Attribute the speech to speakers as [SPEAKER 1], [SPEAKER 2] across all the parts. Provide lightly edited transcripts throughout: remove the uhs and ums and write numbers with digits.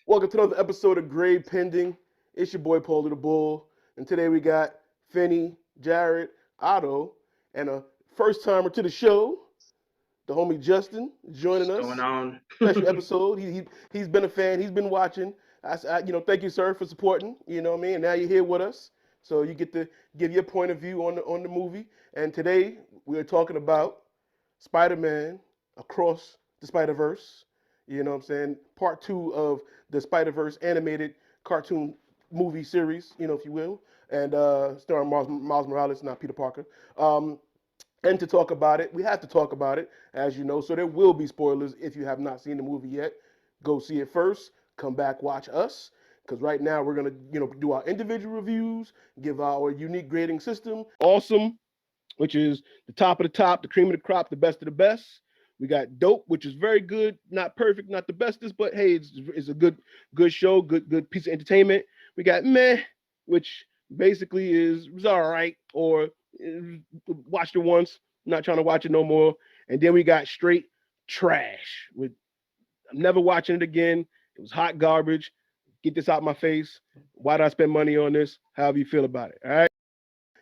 [SPEAKER 1] Welcome to another episode of Grade Pending. It's your boy Paulie the Bull, and today we got Fenny, Jared, Otto, and a first timer to the show, the homie Justin, joining
[SPEAKER 2] What's going
[SPEAKER 1] us.
[SPEAKER 2] on?
[SPEAKER 1] Special episode. He's been a fan. He's been watching. Thank you, sir, for supporting. You know what I mean. And now you're here with us, so you get to give your point of view on the movie. And today we're talking about Spider-Man Across the Spider-Verse. You know what I'm saying? Part two of the Spider-Verse animated cartoon movie series, if you will, and starring Miles Morales, not Peter Parker. Um, and to talk about it, we have to talk about it, as you know. So there will be spoilers if you have not seen the movie yet. Go see it first. Come back, watch us. Because right now we're gonna, do our individual reviews, give our unique grading system. Awesome, which is the top of the top, the cream of the crop, the best of the best. We got Dope, which is very good, not perfect, not the bestest, but hey, it's a good show, good piece of entertainment. We got Meh, which basically is all right, or watched it once, not trying to watch it no more. And then we got straight trash. With I'm never watching it again. It was hot garbage. Get this out my face. Why did I spend money on this? However you feel about it. All right.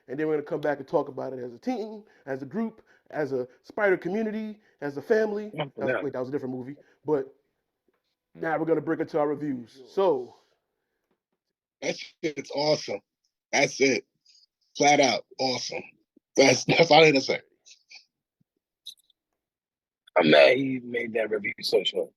[SPEAKER 1] And then we're going to come back and talk about it as a team, as a group, as a spider community, as a family.
[SPEAKER 2] Yeah.
[SPEAKER 1] That was a different movie. But now we're going to break into our reviews. So,
[SPEAKER 3] That shit's awesome. That's it. Flat out awesome. That's all I had to say.
[SPEAKER 2] I'm mad he made that review so short.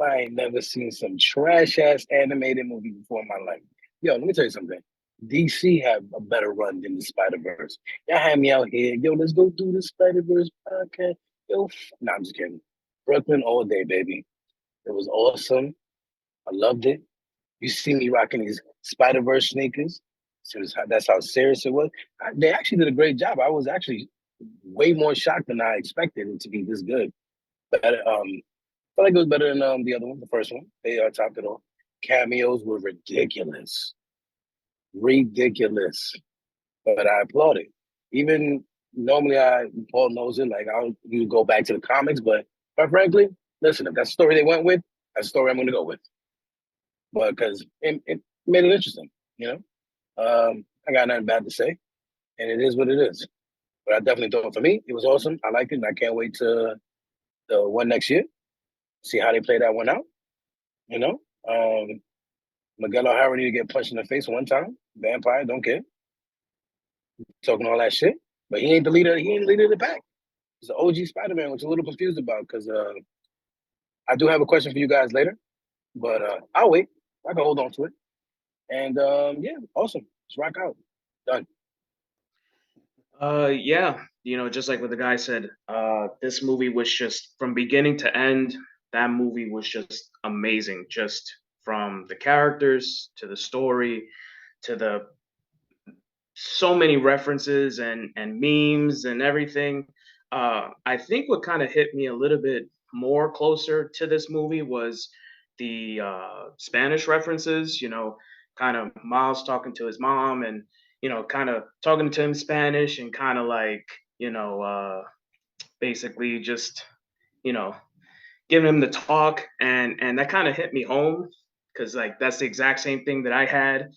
[SPEAKER 2] I ain't never seen some trash ass animated movie before in my life. Yo, let me tell you something. DC have a better run than the Spider Verse. Y'all had me out here. Yo, let's go do the Spider Verse podcast. Nah, I'm just kidding. Brooklyn all day, baby. It was awesome. I loved it. You see me rocking these Spider Verse sneakers. So that's how serious it was. They actually did a great job. I was actually way more shocked than I expected it to be this good. Better, felt like it was better than the other one, the first one. They topped it off. Cameos were ridiculous, ridiculous. But I applaud it. Even normally, Paul knows it. Like you go back to the comics, but quite frankly, listen, if that's the story they went with, that's the story I'm going to go with. But because it made it interesting, you know. I got nothing bad to say, and it is what it is. But I definitely thought for me, it was awesome. I liked it, and I can't wait to the one next year. See how they play that one out. You know, Miguel O'Hara need to get punched in the face one time. Vampire, don't care. Talking all that shit, but he ain't the leader. He ain't the leader of the pack. He's the OG Spider-Man, which I'm a little confused about because I do have a question for you guys later, but I'll wait. I can hold on to it. And yeah, awesome. Let's rock out. Done.
[SPEAKER 4] Yeah, just like what the guy said, this movie was just from beginning to end, that movie was just amazing. Just from the characters to the story to the so many references and memes and everything. I think what kind of hit me a little bit more closer to this movie was the Spanish references. Kind of Miles talking to his mom and kind of talking to him Spanish and kind of like basically just you know giving him the talk and that kind of hit me home because like that's the exact same thing that I had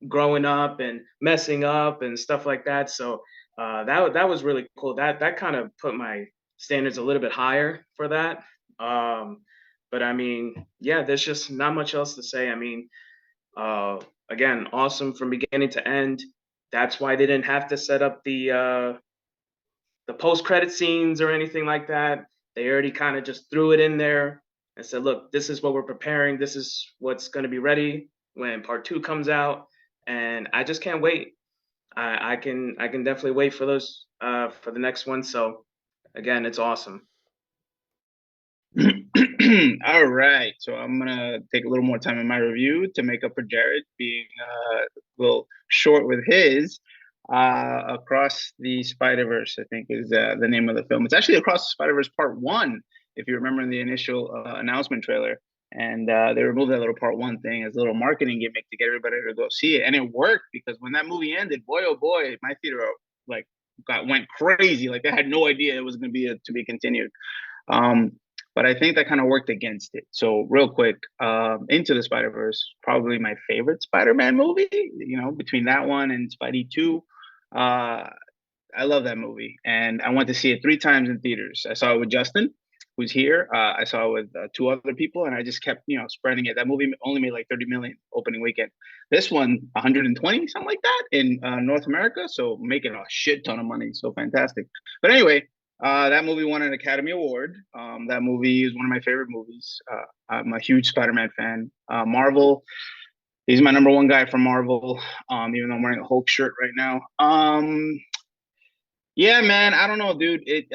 [SPEAKER 4] growing up and messing up and stuff like that. So that was really cool. That kind of put my standards a little bit higher for that. Um, but I mean, yeah, there's just not much else to say. I mean, uh, again, awesome from beginning to end. That's why they didn't have to set up the post credit scenes or anything like that. They already kind of just threw it in there and said, "Look, this is what we're preparing. This is what's going to be ready when part two comes out." And I just can't wait. I can definitely wait for those for the next one. So again, it's awesome.
[SPEAKER 5] All right, so I'm gonna take a little more time in my review to make up for Jared being a little short with his. Across the Spider-Verse, I think is the name of the film. It's actually Across the Spider-Verse Part One, if you remember in the initial announcement trailer. And they removed that little Part One thing as a little marketing gimmick to get everybody to go see it, and it worked because when that movie ended, boy oh boy, my theater like went crazy. Like they had no idea it was going to be to be continued. Um, but I think that kind of worked against it. So real quick, Into the Spider-Verse, probably my favorite Spider-Man movie. You know, between that one and Spidey 2, uh, I love that movie, and I went to see it 3 times in theaters. I saw it with Justin, who's here. I saw it with 2 other people, and I just kept, spreading it. That movie only made like 30 million opening weekend. This one, 120, something like that in North America. So making a shit ton of money. So fantastic. But anyway, that movie won an Academy Award. That movie is one of my favorite movies. I'm a huge Spider-Man fan. Marvel. He's my number one guy from Marvel. Even though I'm wearing a Hulk shirt right now. Yeah, man. I don't know, dude. It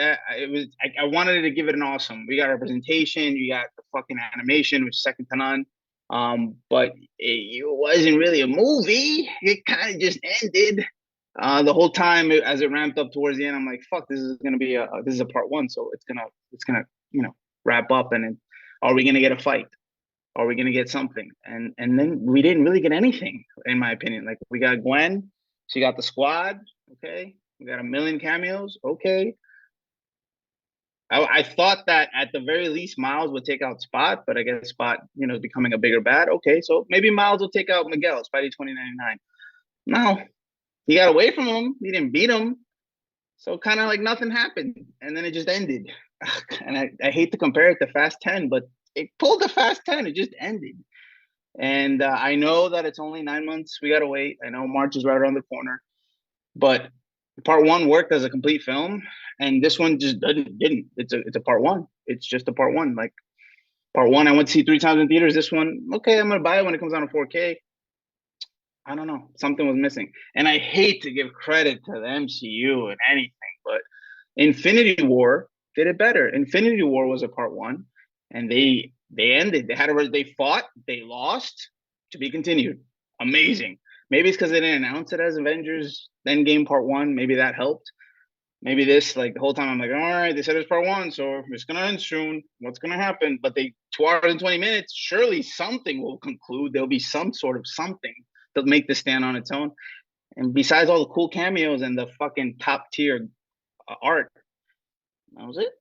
[SPEAKER 5] was. I wanted to give it an awesome. We got representation. You got the fucking animation, which is second to none. But it wasn't really a movie. It kind of just ended. The whole time as it ramped up towards the end, I'm like, fuck, this is gonna be this is a part one, so it's gonna wrap up, and then are we gonna get a fight? Are we gonna get something? And then we didn't really get anything, in my opinion. Like we got Gwen, she got the squad, okay. We got a million cameos. Okay. I thought that at the very least Miles would take out Spot, but I guess Spot, is becoming a bigger bad. Okay, so maybe Miles will take out Miguel, Spidey 2099. No, he got away from him. He didn't beat him. So kind of like nothing happened. And then it just ended. And I hate to compare it to Fast 10, but it pulled the Fast 10. It just ended. And I know that it's only 9 months. We got to wait. I know March is right around the corner. But part one worked as a complete film, and this one just didn't. It's a part one. It's just a part one. Like part one, I went to see 3 times in theaters. This one, okay, I'm gonna buy it when it comes out in 4K. I don't know. Something was missing. And I hate to give credit to the MCU and anything, but Infinity War did it better. Infinity War was a part one, and they ended. They fought, they lost, to be continued. Amazing. Maybe it's because they didn't announce it as Avengers Endgame Part 1. Maybe that helped. Maybe this, like the whole time I'm like, all right, they said it's part 1, so it's gonna end soon. What's gonna happen? But 2 hours and 20 minutes, surely something will conclude. There'll be some sort of something to make this stand on its own. And besides all the cool cameos and the fucking top tier art, that was it.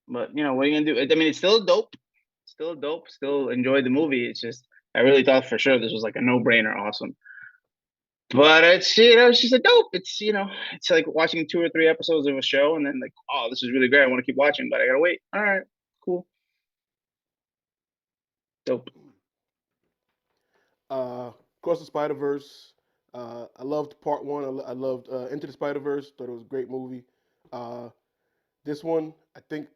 [SPEAKER 5] But what are you gonna do? I mean, it's still dope. Still dope. Still enjoyed the movie. It's just I really thought for sure this was like a no-brainer, awesome. But it's it's just a dope. It's it's like watching 2 or 3 episodes of a show and then like, oh, this is really great. I want to keep watching, but I gotta wait. All right, cool, dope.
[SPEAKER 1] Across the Spider-Verse. I loved part one. I loved Into the Spider-Verse. Thought it was a great movie. This one, I think,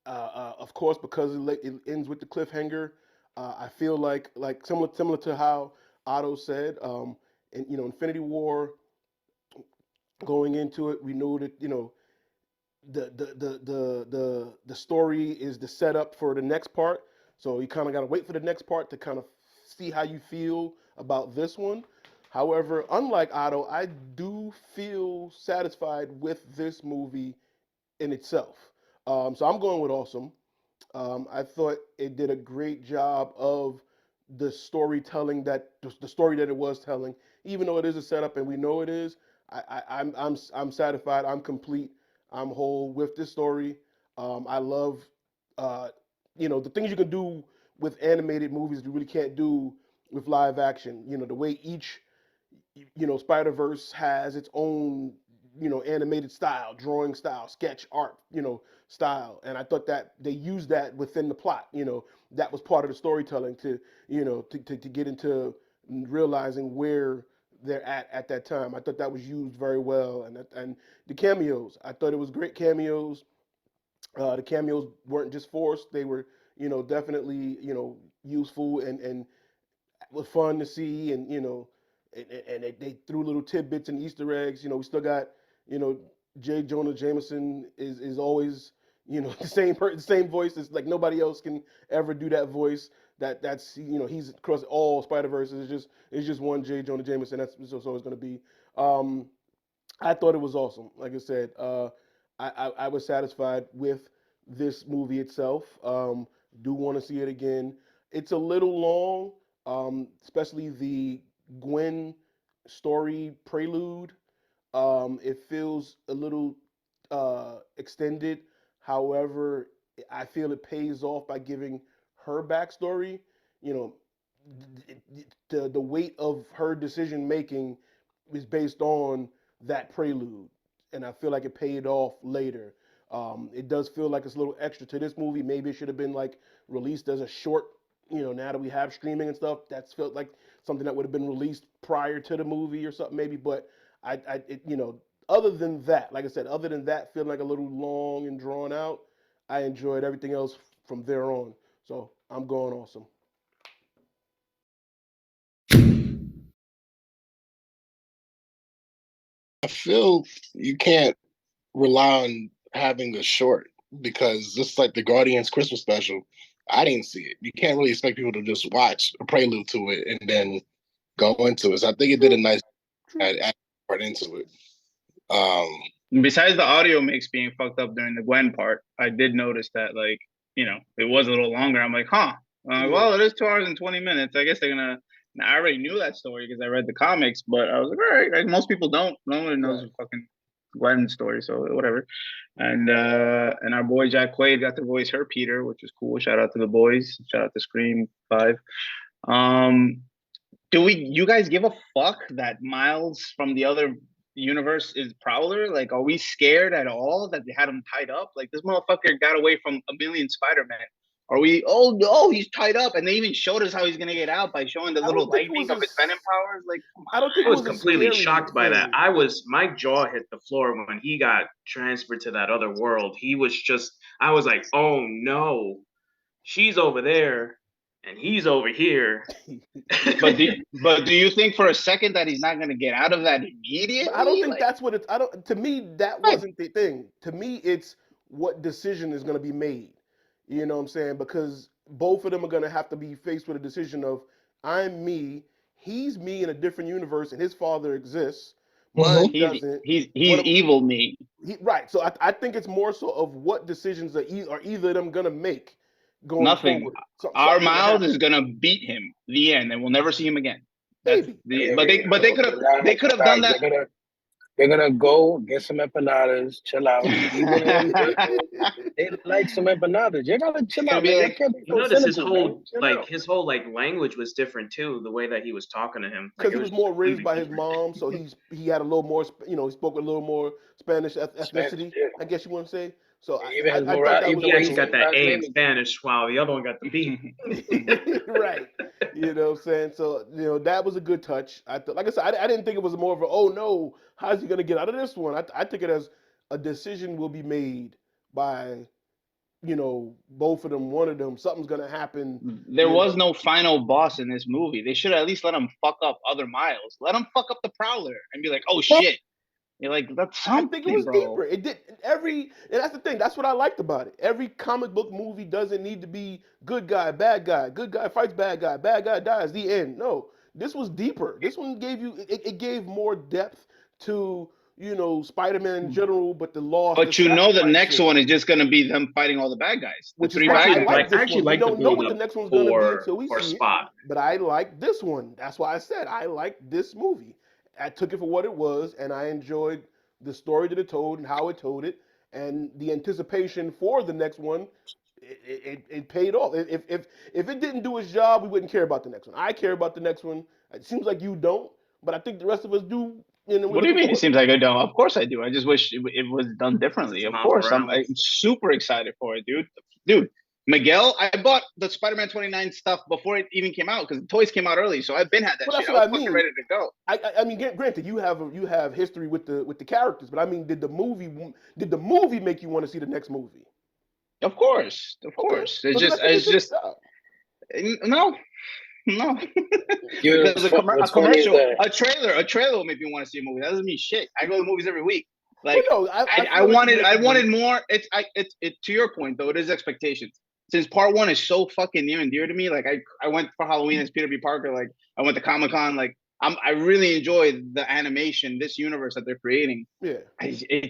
[SPEAKER 1] of course, because it ends with the cliffhanger. I feel like similar to how Otto said. And Infinity War. Going into it, we knew that the story is the setup for the next part. So you kind of got to wait for the next part to kind of see how you feel about this one. However, unlike Otto, I do feel satisfied with this movie in itself. So I'm going with awesome. I thought it did a great job of the storytelling the story that it was telling, even though it is a setup and we know it is. I'm satisfied. I'm complete. I'm whole with this story. I love, the things you can do with animated movies you really can't do with live action. The way each Spider Verse has its own animated style, drawing style, sketch art, style, and I thought that they used that within the plot. That was part of the storytelling to get into realizing where they're at that time. I thought that was used very well, and the cameos. I thought it was great cameos. The cameos weren't just forced; they were definitely useful and was fun to see, and and they threw little tidbits and Easter eggs. We still got J. Jonah Jameson is always the same voice. It's like nobody else can ever do that voice. That's he's across all Spider Verse. It's just one J. Jonah Jameson. That's so it's going to be. I thought it was awesome. Like I said, I was satisfied with this movie itself. Do want to see it again. It's a little long, especially the Gwen story prelude. It feels a little extended. However, I feel it pays off by giving her backstory. You know, the weight of her decision making is based on that prelude, and I feel like it paid off later. It does feel like it's a little extra to this movie. Maybe it should have been like released as a short. You know, now that we have streaming and stuff, that's felt like something that would have been released prior to the movie or something maybe. But you know, other than that, like I said, other than that feeling like a little long and drawn out, I enjoyed everything else from there on. So I'm going awesome.
[SPEAKER 3] I feel you can't rely on having a short because just like the Guardians Christmas special, I didn't see it. You can't really expect people to just watch a prelude to it and then go into it. So I think it did a nice add part into it.
[SPEAKER 5] Besides the audio mix being fucked up during the Gwen part, I did notice that, like, you know, it was a little longer. I'm like, huh. Well, it is 2 hours and 20 minutes. I guess they're gonna. I already knew that story because I read the comics, but I was like, all right. Like, most people don't. No one knows the fucking Gwen story, so whatever. And our boy Jack Quaid got to voice her Peter, which is cool. Shout out to the boys. Shout out to Scream 5. You guys give a fuck that Miles from the other universe is Prowler? Like, are we scared at all that they had him tied up? Like, this motherfucker got away from a million Spider-Man. Are we, oh no, he's tied up, and they even showed us how he's gonna get out by showing the little lightning of his venom powers? Like,
[SPEAKER 1] I don't think
[SPEAKER 4] I was completely shocked by that. My jaw hit the floor when he got transferred to that other world. I was like, oh no, she's over there and he's over here.
[SPEAKER 5] but do you think for a second that he's not going to get out of that immediately?
[SPEAKER 1] I don't think that's what it's. I don't. To me, that wasn't the thing. To me, it's what decision is going to be made. You know what I'm saying? Because both of them are going to have to be faced with a decision of I'm me, he's me in a different universe, and his father exists. Mine doesn't.
[SPEAKER 5] He's evil me.
[SPEAKER 1] Right. So I think it's more so of what decisions are either of them going to make. Going
[SPEAKER 5] Nothing.
[SPEAKER 1] Forward.
[SPEAKER 5] Our Miles is gonna beat him. The end, and we'll never see him again. But they could have done that.
[SPEAKER 2] They're gonna go get some empanadas, chill out. They like some empanadas. You gotta chill out, man.
[SPEAKER 4] Like, you notice his whole language was different too. The way that he was talking to him,
[SPEAKER 1] because he was more raised by his mom, so he had a little more. You know, he spoke a little more Spanish ethnicity. I guess you want to say. So
[SPEAKER 4] he actually got that A in Spanish, while the other one got the B.
[SPEAKER 1] Right. You know what I'm saying? So, you know, that was a good touch. Like I said, I didn't think it was more of a, oh no, how's he going to get out of this one? I took it as a decision will be made by, you know, both of them, one of them. Something's going to happen.
[SPEAKER 5] There was no final boss in this movie. They should at least let him fuck up other Miles. Let him fuck up the Prowler and be like, oh shit. You're like, that's something,
[SPEAKER 1] I think it was
[SPEAKER 5] bro.
[SPEAKER 1] deeper. It did and that's the thing. That's what I liked about it. Every comic book movie doesn't need to be good guy, bad guy. Good guy fights bad guy dies. The end. No, this was deeper. This one gave you. It gave more depth to, you know, Spider-Man in general, but the loss.
[SPEAKER 5] But you know, the next one is just gonna be them fighting all the bad guys.
[SPEAKER 1] Which is why I actually like. We don't know what the next one's gonna be until we see it. But I like this one. That's why I said I like this movie. I took it for what it was, and I enjoyed the story that it told and how it told it, and the anticipation for the next one. It paid off. If it didn't do its job, we wouldn't care about the next one. I care about the next one. It seems like you don't, but I think the rest of us do. You know,
[SPEAKER 5] what do you mean? It seems like I don't. Of course I do. I just wish it was done differently. Of course, I'm super excited for it, dude. Miguel, I bought the Spider-Man 29 stuff before it even came out because the toys came out early, so I've been had that shit.
[SPEAKER 1] That's what I mean.
[SPEAKER 5] Ready to go.
[SPEAKER 1] I mean, granted, you have history with the characters, but I mean, did the movie make you want to see the next movie?
[SPEAKER 5] Of course.
[SPEAKER 1] Okay.
[SPEAKER 5] It's just no. Because a trailer will make me want to see a movie. That doesn't mean shit. I go to movies every week. Like, well, no, I wanted more. It's to your point though. It is expectations. Since part one is so fucking near and dear to me. Like I went for Halloween as Peter B. Parker. Like I went to Comic-Con. Like I really enjoyed the animation, this universe that they're creating.
[SPEAKER 1] Yeah.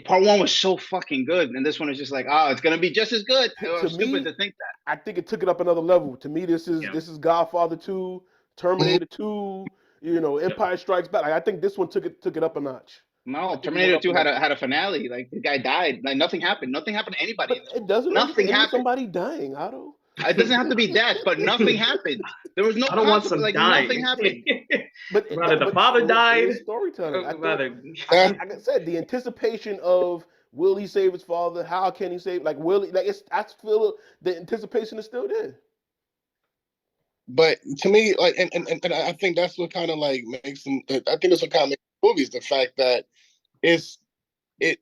[SPEAKER 5] Part one was so fucking good, and this one is just like, it's gonna be just as good. I'm stupid to think that.
[SPEAKER 1] I think it took it up another level. To me, this is Godfather 2, Terminator 2. You know, Empire Strikes Back. I think this one took it up a notch.
[SPEAKER 5] No,
[SPEAKER 1] Like, if you
[SPEAKER 5] Terminator
[SPEAKER 1] went
[SPEAKER 5] 2
[SPEAKER 1] off of
[SPEAKER 5] had a finale. Like the guy died. Like nothing happened. Nothing happened to anybody in
[SPEAKER 1] but
[SPEAKER 5] this
[SPEAKER 1] it
[SPEAKER 5] movie.
[SPEAKER 1] doesn't always
[SPEAKER 5] Nothing
[SPEAKER 1] end with
[SPEAKER 5] happened.
[SPEAKER 1] somebody dying, Otto.
[SPEAKER 5] It doesn't have to be death, but nothing happened. There was no
[SPEAKER 4] I don't want
[SPEAKER 5] consequence.
[SPEAKER 4] some
[SPEAKER 5] Like nothing
[SPEAKER 4] dying.
[SPEAKER 5] happened.
[SPEAKER 4] Rather the father
[SPEAKER 1] so it
[SPEAKER 4] died.
[SPEAKER 1] is storytelling. I thought,
[SPEAKER 4] Rather,
[SPEAKER 1] like I said, the anticipation of will he save his father? How can he save? Like will he? Like it's. I feel the anticipation is still there.
[SPEAKER 3] But to me, like, and I think that's what kind of like makes them. I think that's what kind of makes movies, the fact that it's it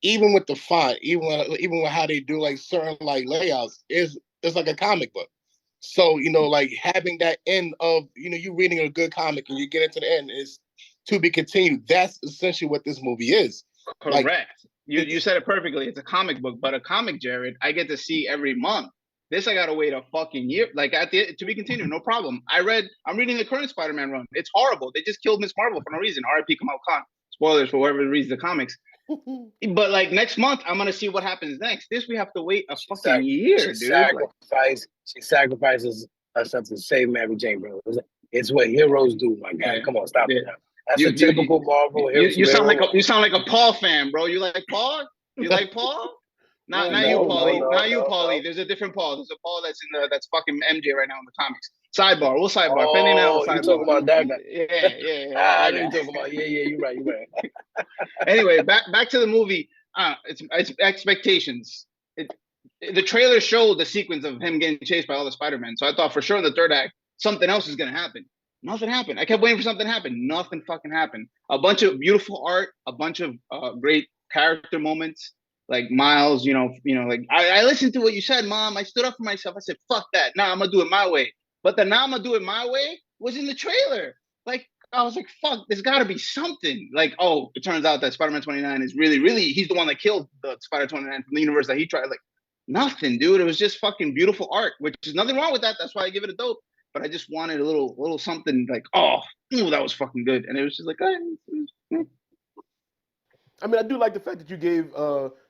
[SPEAKER 3] even with the font, even with how they do like certain like layouts, is it's like a comic book. So like having that end of you reading a good comic and you get into the end is to be continued. That's essentially what this movie is. Like
[SPEAKER 5] Correct. You said it perfectly. It's a comic book, but a comic, Jared, I get to see every month. This I gotta wait a fucking year. Like to be continued, no problem. I'm reading the current Spider-Man run. It's horrible. They just killed Miss Marvel for no reason. R.I.P. Kamala Khan. Spoilers for whoever reads the comics. But like next month, I'm gonna see what happens next. This we have to wait a fucking year, dude.
[SPEAKER 2] She sacrifices herself to save Mary Jane, bro. It's what heroes do, my guy. Come on, stop it now. That's a typical Marvel hero.
[SPEAKER 5] You sound like a Paul fan, bro. You like Paul? You like Paul? Not you, Paulie. Not you, Paulie. There's a different Paul. There's a Paul that's fucking MJ right now in the comics. Sidebar. We'll sidebar. Fenny and I will sidebar.
[SPEAKER 2] You talking about that guy?
[SPEAKER 5] Yeah.
[SPEAKER 2] I know you're talking about. Yeah. You're right.
[SPEAKER 5] Anyway, back to the movie. It's expectations. The trailer showed the sequence of him getting chased by all the Spider-Men. So I thought for sure in the third act something else is gonna happen. Nothing happened. I kept waiting for something to happen. Nothing fucking happened. A bunch of beautiful art, a bunch of great character moments. Like Miles, like I listened to what you said, Mom. I stood up for myself. I said, fuck that. Now I'm gonna do it my way. But the now I'm gonna do it my way was in the trailer. Like I was like, fuck, there's gotta be something. Like, oh, it turns out that Spider-Man 29 is really, he's the one that killed the Spider 29 from the universe that he tried. Like, nothing, dude. It was just fucking beautiful art, which is nothing wrong with that. That's why I give it a dope. But I just wanted a little something like, ooh, that was fucking good. And it was just like,
[SPEAKER 1] I mean, I do like the fact that you gave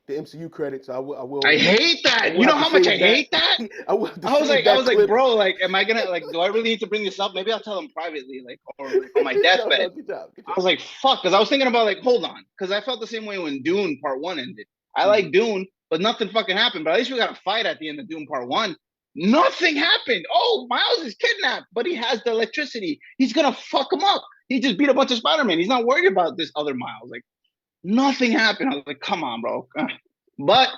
[SPEAKER 1] the MCU credits. I will.
[SPEAKER 5] I hate that. You know how much I hate that?
[SPEAKER 1] I was
[SPEAKER 5] like, bro, like, am I gonna do I really need to bring this up? Maybe I'll tell him privately, like, or like on my deathbed.
[SPEAKER 1] Good job.
[SPEAKER 5] I was like, fuck, because I was thinking about like, hold on, because I felt the same way when Dune Part 1 ended. I like Dune, but nothing fucking happened. But at least we got a fight at the end of Dune Part 1. Nothing happened. Oh, Miles is kidnapped, but he has the electricity. He's gonna fuck him up. He just beat a bunch of Spider-Man. He's not worried about this other Miles. Like, nothing happened. I was like, come on, bro. But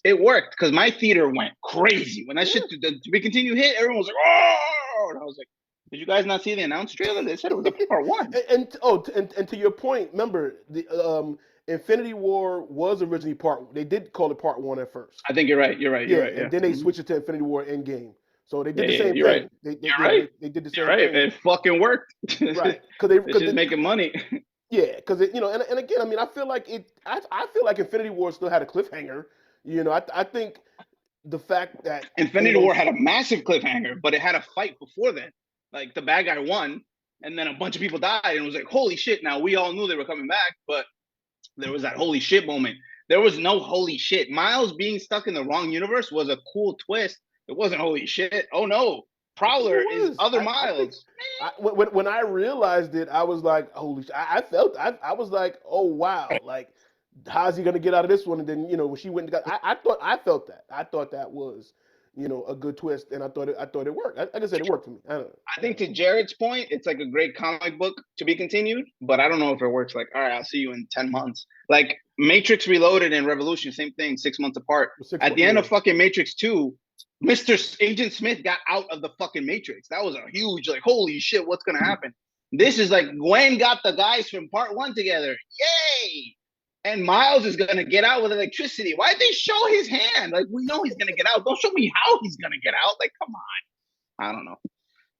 [SPEAKER 5] it worked because my theater went crazy. When that shit to be continued hit, everyone was like, oh! And I was like, did you guys not see the announced trailer? They said it was a Part 1.
[SPEAKER 1] And to your point, remember, the Infinity War was originally they did call it Part 1 at first.
[SPEAKER 5] I think you're right. You're right.
[SPEAKER 1] And then they switched it to Infinity War Endgame. So they did the same
[SPEAKER 5] you're
[SPEAKER 1] thing.
[SPEAKER 5] Right.
[SPEAKER 1] They did the same
[SPEAKER 5] you're right.
[SPEAKER 1] thing.
[SPEAKER 5] It fucking worked.
[SPEAKER 1] Right.
[SPEAKER 5] Because they're just making money.
[SPEAKER 1] Yeah, because and again, I mean, I feel like I feel like Infinity War still had a cliffhanger. I think the fact that
[SPEAKER 5] Infinity War had a massive cliffhanger, but it had a fight before then. Like the bad guy won, and then a bunch of people died, and it was like, holy shit! Now we all knew they were coming back, but there was that holy shit moment. There was no holy shit. Miles being stuck in the wrong universe was a cool twist. It wasn't holy shit. Oh no. Prowler is other Miles.
[SPEAKER 1] When I realized it, I was like, holy shit. I was like, oh wow, like how's he gonna get out of this one? And then when she went and got, I felt that. I thought that was a good twist, and I thought it worked. Like I said, it worked for me. I don't know.
[SPEAKER 5] I think to Jared's point, it's like a great comic book to be continued, but I don't know if it works. Like, all right, I'll see you in 10 months. Like Matrix Reloaded and Revolution, same thing, 6 months apart. At the end of fucking Matrix 2, Mr. Agent Smith got out of the fucking Matrix. That was a huge, like, holy shit, what's gonna happen? This is like Gwen got the guys from Part 1 together. Yay! And Miles is gonna get out with electricity. Why'd they show his hand? Like, we know he's gonna get out. Don't show me how he's gonna get out. Like, come on. I don't know.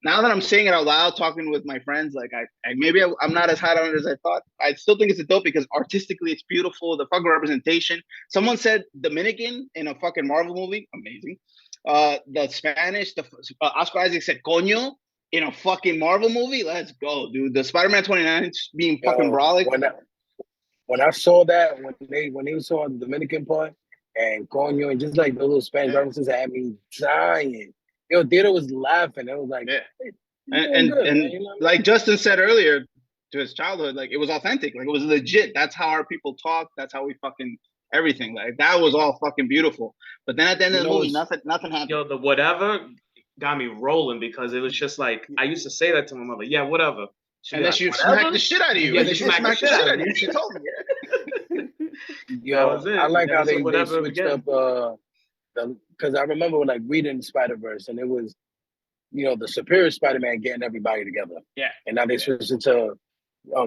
[SPEAKER 5] Now that I'm saying it out loud, talking with my friends, like I'm not as hot on it as I thought. I still think it's a dope because artistically it's beautiful. The fucking representation. Someone said Dominican in a fucking Marvel movie. Amazing. The Spanish, Oscar Isaac said coño in a fucking Marvel movie. Let's go, dude. The Spider-Man 29 being fucking brolic.
[SPEAKER 2] When I saw that, when they saw the Dominican part and coño and just like the little Spanish references had me dying. Theater was laughing. It was like,
[SPEAKER 5] and like Justin said earlier, to his childhood, like it was authentic, like it was legit. That's how our people talk. That's how we fucking everything. Like that was all fucking beautiful. But then at the end of the movie, nothing happened.
[SPEAKER 4] Yo, the whatever got me rolling because it was just like I used to say that to my mother. Yeah, whatever.
[SPEAKER 5] And then she smacked the shit out of you.
[SPEAKER 4] Yeah,
[SPEAKER 5] and then she smacked the shit out of you. She told me.
[SPEAKER 2] Yo,
[SPEAKER 4] That was it.
[SPEAKER 2] I like
[SPEAKER 4] Never
[SPEAKER 2] how
[SPEAKER 4] said
[SPEAKER 2] they
[SPEAKER 4] whatever
[SPEAKER 2] switched
[SPEAKER 4] again.
[SPEAKER 2] up because I remember like reading Spider-Verse and it was, the Superior Spider-Man getting everybody together.
[SPEAKER 5] Yeah.
[SPEAKER 2] And now they switched it to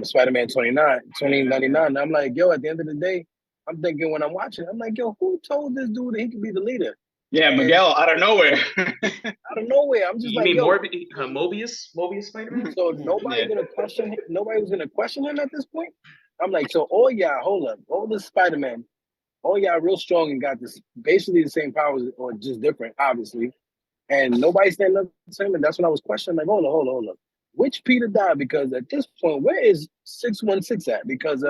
[SPEAKER 2] Spider-Man 2099. And I'm like, yo, at the end of the day, I'm thinking when I'm watching, I'm like, yo, who told this dude that he could be the leader?
[SPEAKER 5] Yeah, Miguel, out of nowhere.
[SPEAKER 2] Out of nowhere. I'm just
[SPEAKER 4] You
[SPEAKER 2] like,
[SPEAKER 4] mean
[SPEAKER 2] yo.
[SPEAKER 4] Mobius Spider-Man?
[SPEAKER 2] So nobody gonna question him. Nobody was gonna question him at this point. I'm like, so all y'all, hold up, all this Spider-Man, all y'all real strong and got this basically the same powers or just different, obviously. And nobody standing up to him. And that's when I was questioning, like, hold up. Which Peter died? Because at this point, where is 616 at? Because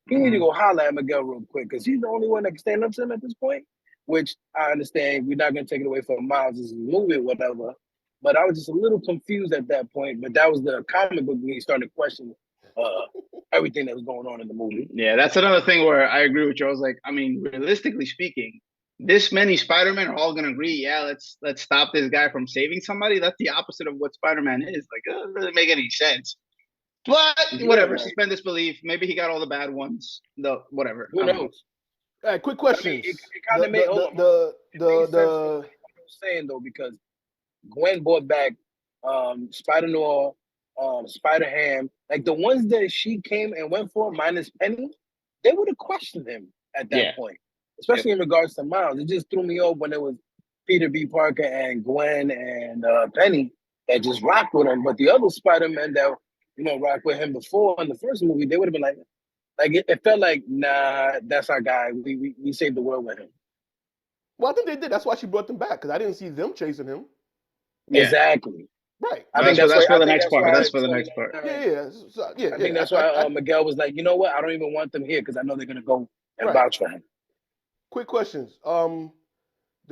[SPEAKER 2] he need to go holler at Miguel real quick because he's the only one that can stand up to him at this point. Which I understand, we're not going to take it away from Miles' movie or whatever. But I was just a little confused at that point. But that was the comic book when he started to question everything that was going on in the movie.
[SPEAKER 5] Yeah, that's another thing where I agree with you. I was like, I mean, realistically speaking, this many Spider-Man are all going to agree, yeah, let's stop this guy from saving somebody. That's the opposite of what Spider-Man is. Like, it doesn't really make any sense. But whatever, suspend disbelief. Maybe he got all the bad ones. No, whatever.
[SPEAKER 2] Who knows?
[SPEAKER 1] All right, quick questions.
[SPEAKER 2] I mean, it kind of made
[SPEAKER 1] the
[SPEAKER 2] saying though, because Gwen brought back Spider-Noir, Spider-Ham, like the ones that she came and went for, minus Penny, they would have questioned him at that point, especially in regards to Miles. It just threw me off when it was Peter B. Parker and Gwen and Penny that just rocked with him. But the other Spider-Man that rocked with him before in the first movie, they would have been like it felt like, nah, that's our guy. We saved the world with him.
[SPEAKER 1] Well, I think they did. That's why she brought them back because I didn't see them chasing him.
[SPEAKER 2] Yeah. Exactly.
[SPEAKER 1] Right.
[SPEAKER 5] I think that's for the next part. That's for the next part.
[SPEAKER 1] Yeah.
[SPEAKER 2] I think that's why Miguel was like, you know what? I don't even want them here because I know they're gonna go and vouch for him.
[SPEAKER 1] Quick questions. The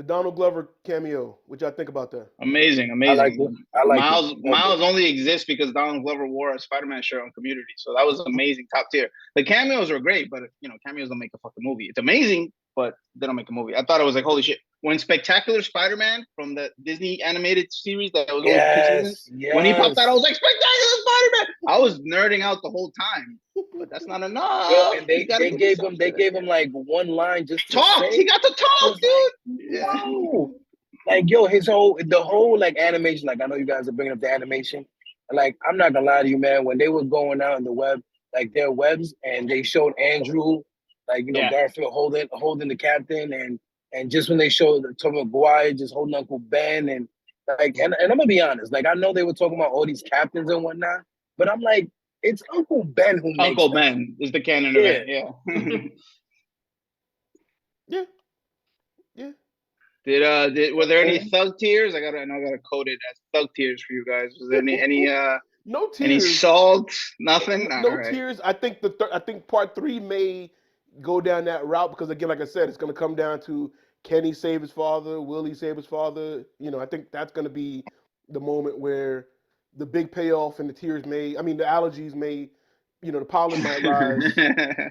[SPEAKER 1] Donald Glover cameo. What y'all think about that?
[SPEAKER 5] Amazing.
[SPEAKER 2] I like
[SPEAKER 5] Miles only exists because Donald Glover wore a Spider-Man shirt on Community, so that was amazing, top tier. The cameos are great, but cameos don't make a fucking movie. It's amazing, but they don't make a movie. I thought it was like, holy shit. When Spectacular Spider-Man from the Disney animated series that was only 2 seasons, when he popped out, I was like, Spectacular Spider-Man! I was nerding out the whole time, but that's not enough.
[SPEAKER 2] Yo, and they gave him like one line just to
[SPEAKER 5] talk.
[SPEAKER 2] Say.
[SPEAKER 5] He got to talk, dude.
[SPEAKER 2] Wow. Like, yo, the whole like animation, like I know you guys are bringing up the animation. Like, I'm not gonna lie to you, man, when they were going out in the web, like their webs, and they showed Andrew, like, Garfield holding the captain, and just when they showed Tobey Maguire just holding Uncle Ben, and like, and I'm gonna be honest, like I know they were talking about all these captains and whatnot, but I'm like, it's Uncle Ben who makes
[SPEAKER 5] Uncle Ben is the canon event,
[SPEAKER 1] Yeah.
[SPEAKER 5] Were there any thug tears? I gotta code it as thug tears for you guys. Was there any
[SPEAKER 1] no tears?
[SPEAKER 5] Any salt? Nothing.
[SPEAKER 1] No tears. I think I think part 3 may go down that route because again, like I said, it's going to come down to Kenny save his father, Willie save his father. I think that's going to be the moment where the big payoff and the tears the allergies may, the pollen might rise.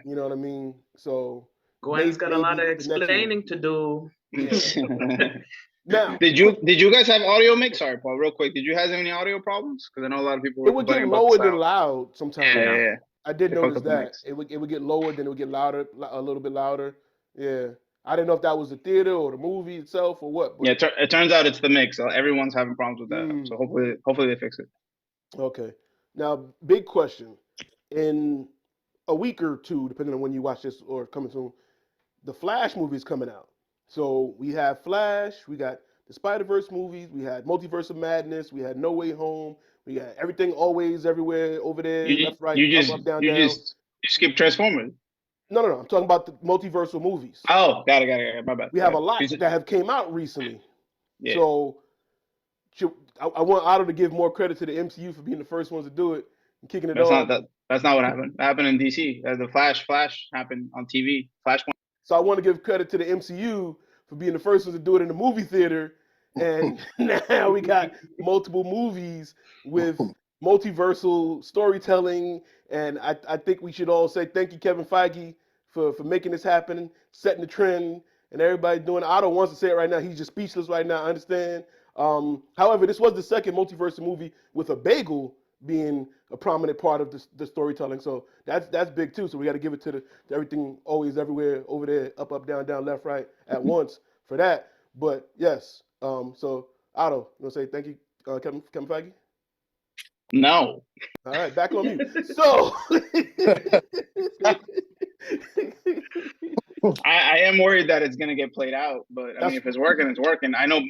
[SPEAKER 1] You know what I mean? So
[SPEAKER 4] Gwen's got a lot of explaining to do.
[SPEAKER 1] Yeah. Now,
[SPEAKER 5] did you guys have audio mix? Sorry, Paul, real quick. Did you have any audio problems? Because I know a lot of people.
[SPEAKER 1] It would get lower than loud sometimes.
[SPEAKER 5] Yeah.
[SPEAKER 1] I did notice that it would get lower, then it would get louder, a little bit louder. Yeah, I didn't know if that was the theater or the movie itself or what. But...
[SPEAKER 5] Yeah, it turns out it's the mix. Everyone's having problems with that, so hopefully they fix it.
[SPEAKER 1] Okay, now big question: in a week or two, depending on when you watch this or coming soon, the Flash movie is coming out. So we have Flash, we got the Spider-Verse movies, we had Multiverse of Madness, we had No Way Home. We got everything, always, everywhere, over there, left, right, up, down, down.
[SPEAKER 5] You skip Transformers.
[SPEAKER 1] No. I'm talking about the multiversal movies.
[SPEAKER 5] Oh, got it. My bad.
[SPEAKER 1] We have a lot that have came out recently.
[SPEAKER 5] Yeah.
[SPEAKER 1] So I want Otto to give more credit to the MCU for being the first ones to do it and kicking it off.
[SPEAKER 5] That's not what happened. That happened in DC. The Flash happened on TV. Flashpoint.
[SPEAKER 1] So I want to give credit to the MCU for being the first ones to do it in the movie theater. And now we got multiple movies with multiversal storytelling, and I think we should all say thank you, Kevin Feige, for making this happen, setting the trend, and everybody doing it. Otto wants to say it right now. He's just speechless right now. I understand. However, this was the second multiversal movie with a bagel being a prominent part of the storytelling. So that's big too. So we got to give it to everything, always, everywhere, over there, up, down, down, left, right, at once for that. But yes, so Otto, you want to say thank you, Kevin Feige?
[SPEAKER 5] No.
[SPEAKER 1] All right, back on mute. So,
[SPEAKER 5] I am worried that it's gonna get played out, but I mean, if it's working, it's working. I know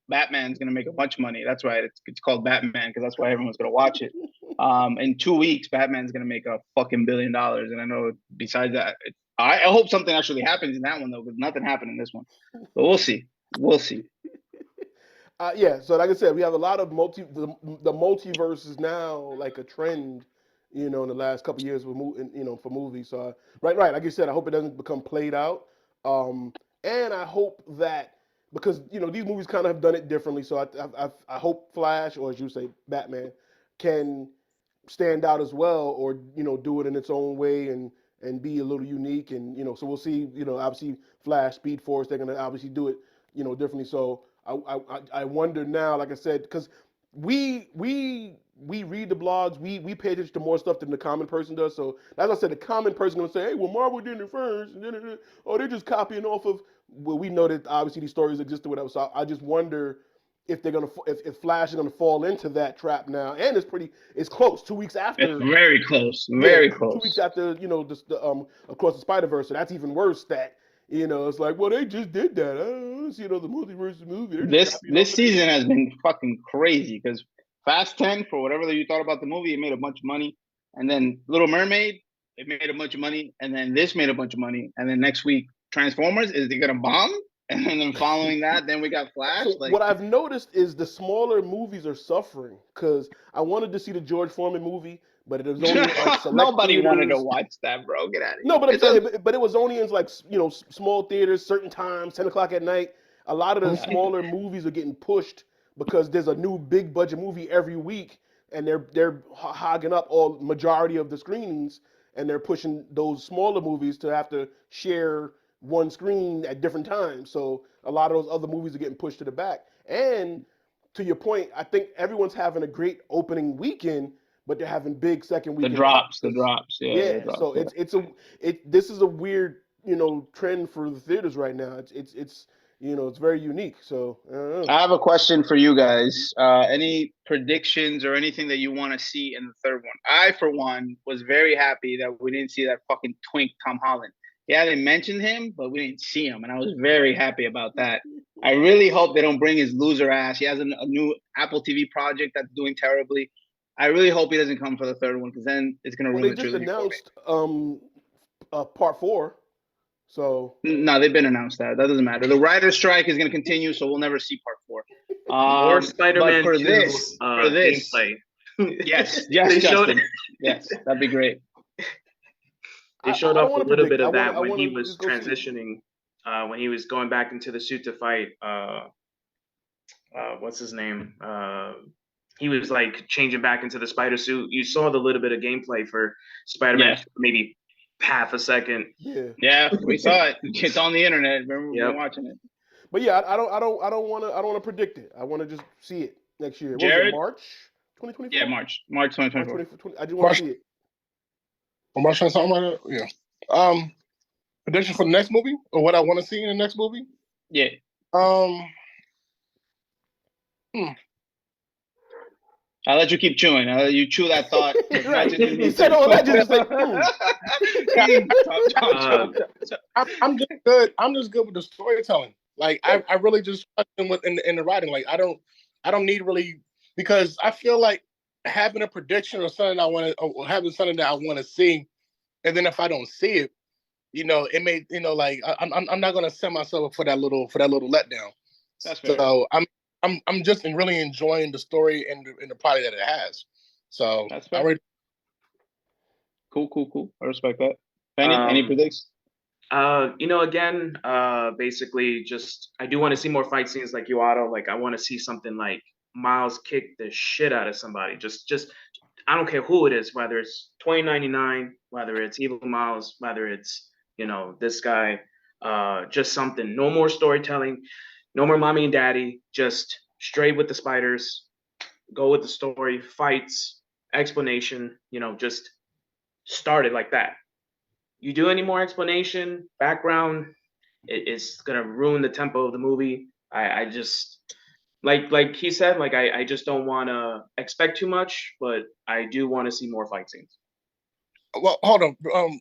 [SPEAKER 5] Batman's gonna make a bunch of money. That's why it's called Batman, because that's why everyone's gonna watch it. In 2 weeks, Batman's gonna make a fucking $1 billion, and I know besides that, I hope something actually happens in that one though, because nothing happened in this one. But we'll see. We'll see.
[SPEAKER 1] Yeah, so like I said, we have a lot of the multiverse is now like a trend, in the last couple of years with for movies. So right, like you said, I hope it doesn't become played out, and I hope that because these movies kind of have done it differently. So I hope Flash, or as you say, Batman, can stand out as well, or do it in its own way and be a little unique, and so we'll see. Obviously Flash, Speed Force, they're gonna obviously do it differently. So I wonder now, like I said, because we read the blogs, we pay attention to more stuff than the common person does. So as I said, the common person gonna say, hey, well, Marvel did it first, and then oh, they're just copying off of. Well, we know that obviously these stories exist or whatever. So I just wonder if they're gonna if Flash is gonna fall into that trap now, and it's close. 2 weeks after,
[SPEAKER 5] it's very close, very close.
[SPEAKER 1] 2 weeks after Across the Spider-Verse, so that's even worse. That it's like, well, they just did that. The multiverse movie.
[SPEAKER 5] This season has been fucking crazy because Fast 10, for whatever you thought about the movie, it made a bunch of money, and then Little Mermaid, it made a bunch of money, and then this made a bunch of money, and then next week Transformers, is it gonna bomb? And then following that, then we got Flash.
[SPEAKER 1] So what I've noticed is the smaller movies are suffering, because I wanted to see the George Foreman movie, but it was only like select
[SPEAKER 5] nobody
[SPEAKER 1] theaters.
[SPEAKER 5] wanted to watch that, bro. Get out of here.
[SPEAKER 1] No, but I'm saying, but it was only in like small theaters, certain times, 10 o'clock at night. A lot of the smaller movies are getting pushed because there's a new big budget movie every week, and they're hogging up all majority of the screenings, and they're pushing those smaller movies to have to share one screen at different times. So a lot of those other movies are getting pushed to the back. And to your point, I think everyone's having a great opening weekend, but they're having big second weekend.
[SPEAKER 5] The drops. Yeah.
[SPEAKER 1] So this is a weird trend for the theaters right now. It's very unique. So I don't know.
[SPEAKER 5] I have a question for you guys. Any predictions or anything that you want to see in the third one? I, for one, was very happy that we didn't see that fucking twink Tom Holland. Yeah, they mentioned him, but we didn't see him, and I was very happy about that. I really hope they don't bring his loser ass. He has a new Apple TV project that's doing terribly. I really hope he doesn't come for the third one, because then it's gonna ruin the trilogy.
[SPEAKER 1] They just announced part 4. So
[SPEAKER 5] no, they've been announced that. That doesn't matter. The writer's strike is gonna continue, so we'll never see part 4.
[SPEAKER 4] Or Spider-Man
[SPEAKER 5] for
[SPEAKER 4] 2
[SPEAKER 5] this
[SPEAKER 4] gameplay.
[SPEAKER 5] yes, Justin. Yes, that'd be great.
[SPEAKER 4] They showed off a little bit of that when he was transitioning, when he was going back into the suit to fight. What's his name? He was like changing back into the spider suit. You saw the little bit of gameplay for Spider-Man, maybe half a second.
[SPEAKER 5] Yeah, we saw it. It's on the internet. Remember, we were watching it.
[SPEAKER 1] But yeah, I don't want to predict it. I want to just see it next year.
[SPEAKER 5] Jared?
[SPEAKER 1] What was it, March 2024?
[SPEAKER 5] Yeah, March 2024.
[SPEAKER 1] I just want to see it.
[SPEAKER 3] March or something like that. Yeah. Prediction for the next movie, or what I want to see in the next movie?
[SPEAKER 5] Yeah. I'll let you keep chewing. I'll let you chew that thought.
[SPEAKER 1] Right. He said all that just like.
[SPEAKER 3] I'm just good. I'm just good with the storytelling. Like I really just trust in the writing. Like I don't need really, because I feel like having a prediction or something or having something that I want to see, and then if I don't see it, it may, like I'm not gonna send myself for that little letdown.
[SPEAKER 5] That's fair.
[SPEAKER 3] So I'm just really enjoying the story and the plot that it has. So
[SPEAKER 5] that's fair. Cool. I respect that. Fenny, any predictions?
[SPEAKER 4] Again, basically just I do want to see more fight scenes like you, Otto. Like I want to see something like Miles kick the shit out of somebody. Just I don't care who it is, whether it's 2099, whether it's Evil Miles, whether it's, this guy, just something. No more storytelling, no more mommy and daddy, just straight with the spiders, go with the story, fights, explanation, just start it like that. You do any more explanation, background, it's gonna ruin the tempo of the movie. I just like he said, like I just don't want to expect too much, but I do want to see more fight scenes.
[SPEAKER 3] Well, hold on.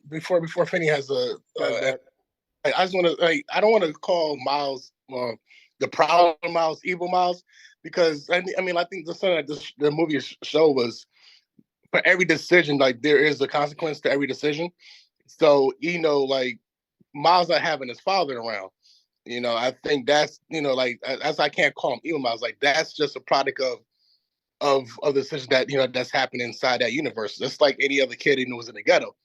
[SPEAKER 3] Before Fenny has I just want to I don't want to call Miles the proud Miles evil Miles, because I mean I think the something that the movie show was, for every decision, like there is a consequence to every decision. So like Miles not having his father around, I think that's like, as I can't call him evil Miles, like that's just a product of the decision that that's happening inside that universe. Just like any other kid who was in the ghetto,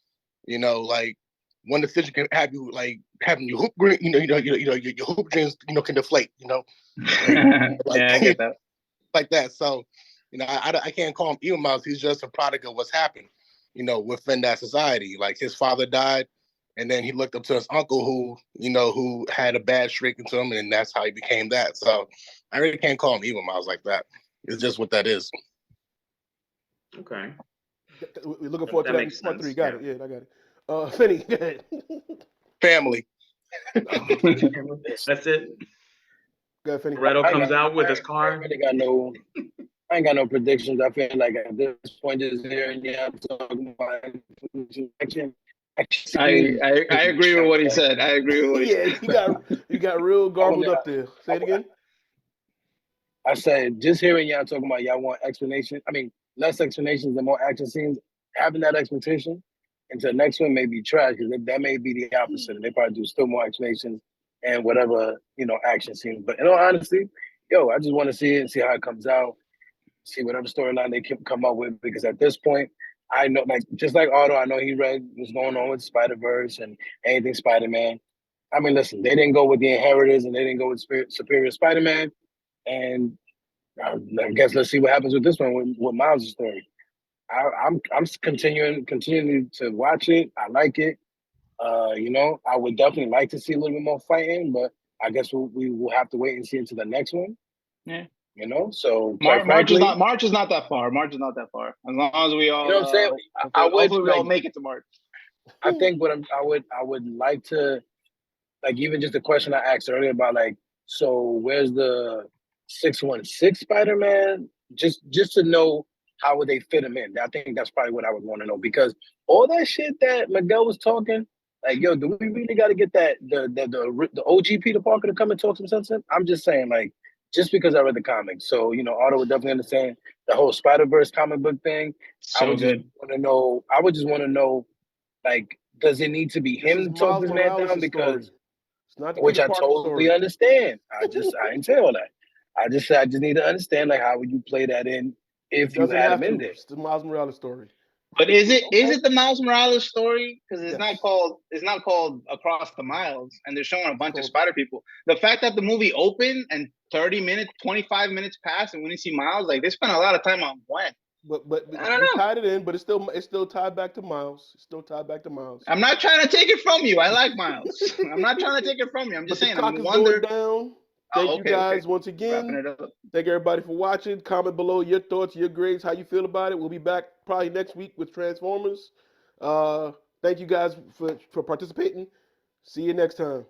[SPEAKER 3] like one decision can have you like having your hoop green, your hoop dreams, can deflate, like,
[SPEAKER 5] Yeah, I get that.
[SPEAKER 3] like that. So, I can't call him evil Miles. He's just a product of what's happened, within that society. Like his father died, and then he looked up to his uncle who had a bad streak into him, and that's how he became that. So I really can't call him evil Miles like that. It's just what that is.
[SPEAKER 4] Okay.
[SPEAKER 1] We're looking forward to that in part 3. Got it. Yeah, I got it. Fenny, go ahead.
[SPEAKER 3] Family.
[SPEAKER 4] That's it.
[SPEAKER 1] Go ahead, Fenny.
[SPEAKER 4] Redo comes out with his car.
[SPEAKER 2] I ain't got no predictions. I feel like at this point, just hearing I'm talking about action.
[SPEAKER 5] I agree with what he said. I agree with what he said.
[SPEAKER 1] you got real garbled up there. Say it again.
[SPEAKER 2] I said, just hearing y'all talking about y'all want explanation. I mean, less explanations and more action scenes. Having that expectation into the next one may be trash, because that may be the opposite. They probably do still more explanations and whatever, action scenes. But in all honesty, I just want to see it and see how it comes out. See whatever storyline they can come up with, because at this point, I know, like, just like Otto, I know he read what's going on with Spider-Verse and anything Spider-Man. I mean, listen, they didn't go with the Inheritors and they didn't go with Superior Spider-Man. And I guess let's see what happens with this one, with Miles' story. I'm continuing to watch it. I like it. I would definitely like to see a little bit more fighting, but I guess we will have to wait and see into the next one.
[SPEAKER 5] Yeah.
[SPEAKER 2] So
[SPEAKER 5] March is not that far. March is not that far. As long as we all,
[SPEAKER 2] what I'm saying?
[SPEAKER 5] hopefully we all make it to March.
[SPEAKER 2] I think I would like to, like, even just the question I asked earlier about, like, so where's the 616 Spider-Man? Just to know how would they fit him in. I think that's probably what I would want to know, because all that shit that Miguel was talking, like, yo, do we really got to get that the OG Peter Parker to come and talk some sense in? I'm just saying, like, just because I read the comics. So, Otto would definitely understand the whole Spider-Verse comic book thing. I would just want to know, like, does it need to be him to talk this man down? Because, which I totally understand. I didn't say all that. I just need to understand, like, how would you play that in if you had him in there?
[SPEAKER 1] It's the Miles Morales story.
[SPEAKER 5] But is it the Miles Morales story? Because it's not called Across the Miles, and they're showing a bunch of Spider people. The fact that the movie opened and 30 minutes, 25 minutes passed, and we didn't see Miles, like, they spent a lot of time on Gwen.
[SPEAKER 1] But I don't know. Tied it in, but it's still tied back to Miles. It's still tied back to Miles.
[SPEAKER 5] I'm not trying to take it from you. I like Miles. I'm not trying to take it from you. I'm just saying.
[SPEAKER 1] I'm wondering. Down. Thank you guys once again. Thank everybody for watching. Comment below your thoughts, your grades, how you feel about it. We'll be back probably next week with Transformers. Thank you guys for participating. See you next time.